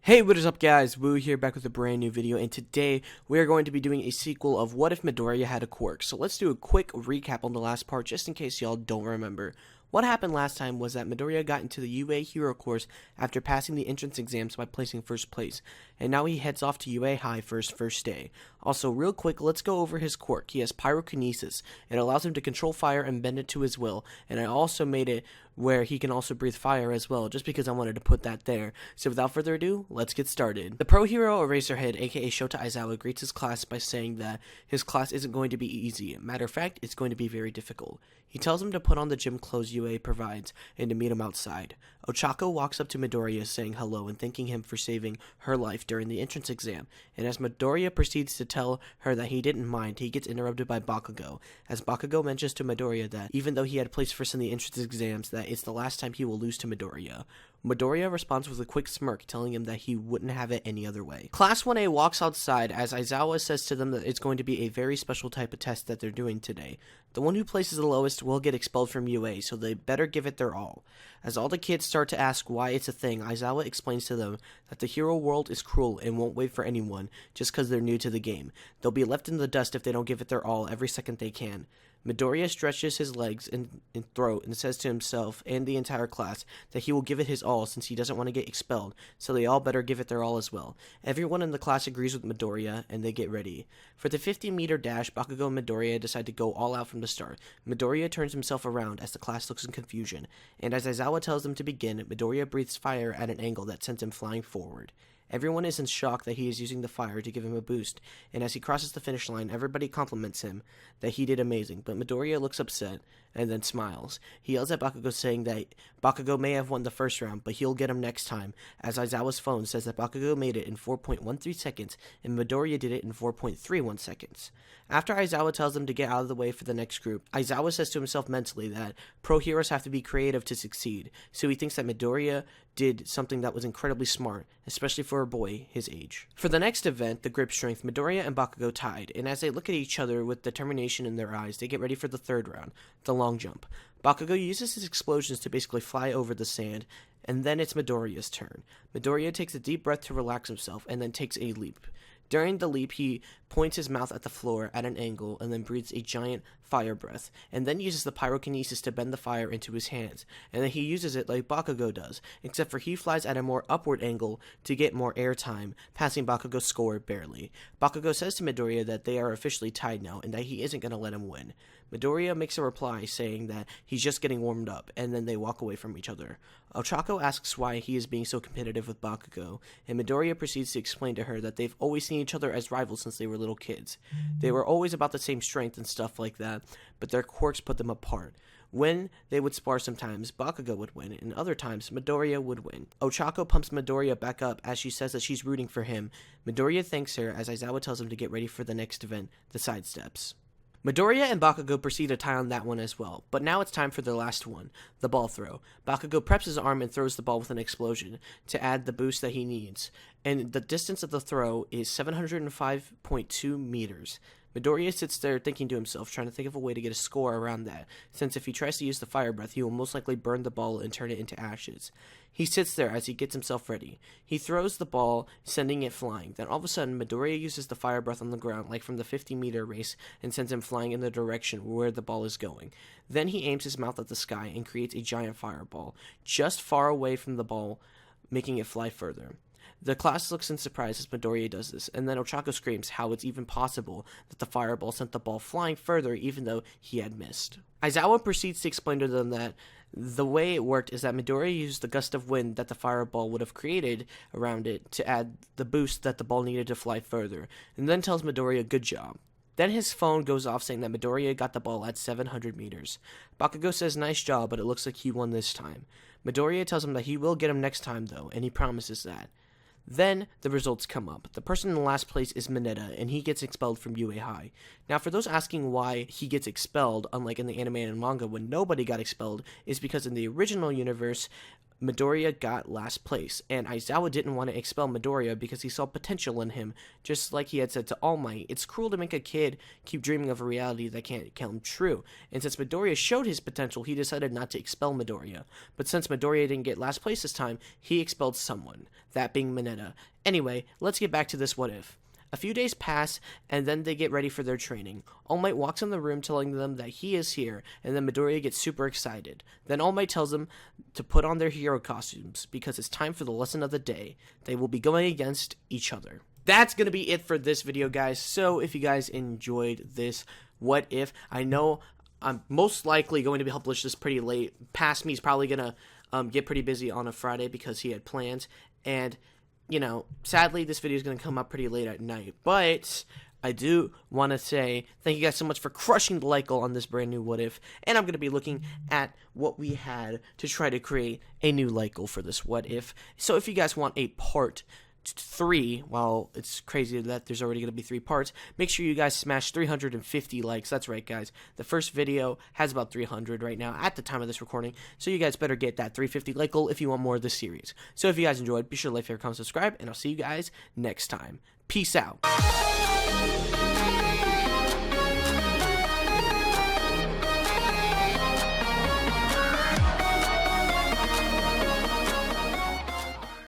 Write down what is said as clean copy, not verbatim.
Hey, what is up guys, Woo here back with a brand new video, and today we are going to be doing a sequel of What If Midoriya Had a Quirk. So let's do a quick recap on the last part just in case y'all don't remember. What happened last time was that Midoriya got into the UA Hero course after passing the entrance exams by placing first place, and now he heads off to UA High for his first day. Also, real quick, let's go over his quirk. He has pyrokinesis. It allows him to control fire and bend it to his will, and I also made it where he can also breathe fire as well, just because I wanted to put that there. So without further ado, let's get started. The pro hero Eraserhead, aka Shota Aizawa, greets his class by saying that his class isn't going to be easy. Matter of fact, it's going to be very difficult. He tells him to put on the gym clothes UA provides and to meet him outside. Ochako walks up to Midoriya saying hello and thanking him for saving her life during the entrance exam, and as Midoriya proceeds to tell her that he didn't mind, he gets interrupted by Bakugo, as Bakugo mentions to Midoriya that even though he had placed first in the entrance exams, that it's the last time he will lose to Midoriya. Midoriya responds with a quick smirk, telling him that he wouldn't have it any other way. Class 1A walks outside as Aizawa says to them that it's going to be a very special type of test that they're doing today. The one who places the lowest will get expelled from UA, so they better give it their all. As all the kids start to ask why it's a thing, Aizawa explains to them that the hero world is cruel and won't wait for anyone just because they're new to the game. They'll be left in the dust if they don't give it their all every second they can. Midoriya stretches his legs and throat and says to himself and the entire class that he will give it his all since he doesn't want to get expelled, so they all better give it their all as well. Everyone in the class agrees with Midoriya, and they get ready. For the 50-meter dash, Bakugo and Midoriya decide to go all out from the start. Midoriya turns himself around as the class looks in confusion, and as Aizawa tells them to begin, Midoriya breathes fire at an angle that sends him flying forward. Everyone is in shock that he is using the fire to give him a boost, and as he crosses the finish line, everybody compliments him that he did amazing, but Midoriya looks upset and then smiles. He yells at Bakugo saying that Bakugo may have won the first round, but he'll get him next time, as Aizawa's phone says that Bakugo made it in 4.13 seconds and Midoriya did it in 4.31 seconds. After Aizawa tells them to get out of the way for the next group, Aizawa says to himself mentally that pro heroes have to be creative to succeed, so he thinks that Midoriya did something that was incredibly smart, especially for a boy his age. For the next event, the grip strength, Midoriya and Bakugo tied, and as they look at each other with determination in their eyes, they get ready for the third round, the long jump. Bakugo uses his explosions to basically fly over the sand, and then it's Midoriya's turn. Midoriya takes a deep breath to relax himself, and then takes a leap. During the leap, he points his mouth at the floor at an angle and then breathes a giant fire breath, and then uses the pyrokinesis to bend the fire into his hands, and then he uses it like Bakugo does, except for he flies at a more upward angle to get more air time, passing Bakugo's score barely. Bakugo says to Midoriya that they are officially tied now and that he isn't going to let him win. Midoriya makes a reply saying that he's just getting warmed up, and then they walk away from each other. Ochako asks why he is being so competitive with Bakugo, and Midoriya proceeds to explain to her that they've always seen each other as rivals since they were little kids. They were always about the same strength and stuff like that, but their quirks put them apart. When they would spar sometimes, Bakugo would win, and other times, Midoriya would win. Ochako pumps Midoriya back up as she says that she's rooting for him. Midoriya thanks her as Aizawa tells him to get ready for the next event, the side steps. Midoriya and Bakugo proceed to tie on that one as well, but now it's time for the last one, the ball throw. Bakugo preps his arm and throws the ball with an explosion to add the boost that he needs, and the distance of the throw is 705.2 meters. Midoriya sits there thinking to himself, trying to think of a way to get a score around that, since if he tries to use the fire breath, he will most likely burn the ball and turn it into ashes. He sits there as he gets himself ready. He throws the ball, sending it flying. Then all of a sudden, Midoriya uses the fire breath on the ground, like from the 50-meter race, and sends him flying in the direction where the ball is going. Then he aims his mouth at the sky and creates a giant fireball, just far away from the ball, making it fly further. The class looks in surprise as Midoriya does this, and then Ochako screams how it's even possible that the fireball sent the ball flying further even though he had missed. Aizawa proceeds to explain to them that the way it worked is that Midoriya used the gust of wind that the fireball would have created around it to add the boost that the ball needed to fly further, and then tells Midoriya good job. Then his phone goes off saying that Midoriya got the ball at 700 meters. Bakugo says nice job, but it looks like he won this time. Midoriya tells him that he will get him next time though, and he promises that. Then the results come up. The person in last place is Mineta, and he gets expelled from UA High. Now, for those asking why he gets expelled, unlike in the anime and manga when nobody got expelled, is because in the original universe, Midoriya got last place, and Aizawa didn't want to expel Midoriya because he saw potential in him, just like he had said to All Might. It's cruel to make a kid keep dreaming of a reality that can't come true, and since Midoriya showed his potential, he decided not to expel Midoriya. But since Midoriya didn't get last place this time, he expelled someone, that being Mineta. Anyway, let's get back to this what if. A few days pass, and then they get ready for their training. All Might walks in the room telling them that he is here, and then Midoriya gets super excited. Then All Might tells them to put on their hero costumes, because it's time for the lesson of the day. They will be going against each other. That's going to be it for this video, guys. So if you guys enjoyed this what if, I know I'm most likely going to be published this pretty late. Past me is probably going to get pretty busy on a Friday because he had plans, and you know, sadly, this video is going to come up pretty late at night, but I do want to say thank you guys so much for crushing the like goal on this brand new what if, and I'm going to be looking at what we had to try to create a new like goal for this what if. So if you guys want a part 3, well, it's crazy that there's already going to be 3 parts, make sure you guys smash 350 likes. That's right, guys. The first video has about 300 right now at the time of this recording, so you guys better get that 350 like goal if you want more of this series. So if you guys enjoyed, be sure to like, favorite, comment, subscribe, and I'll see you guys next time. Peace out.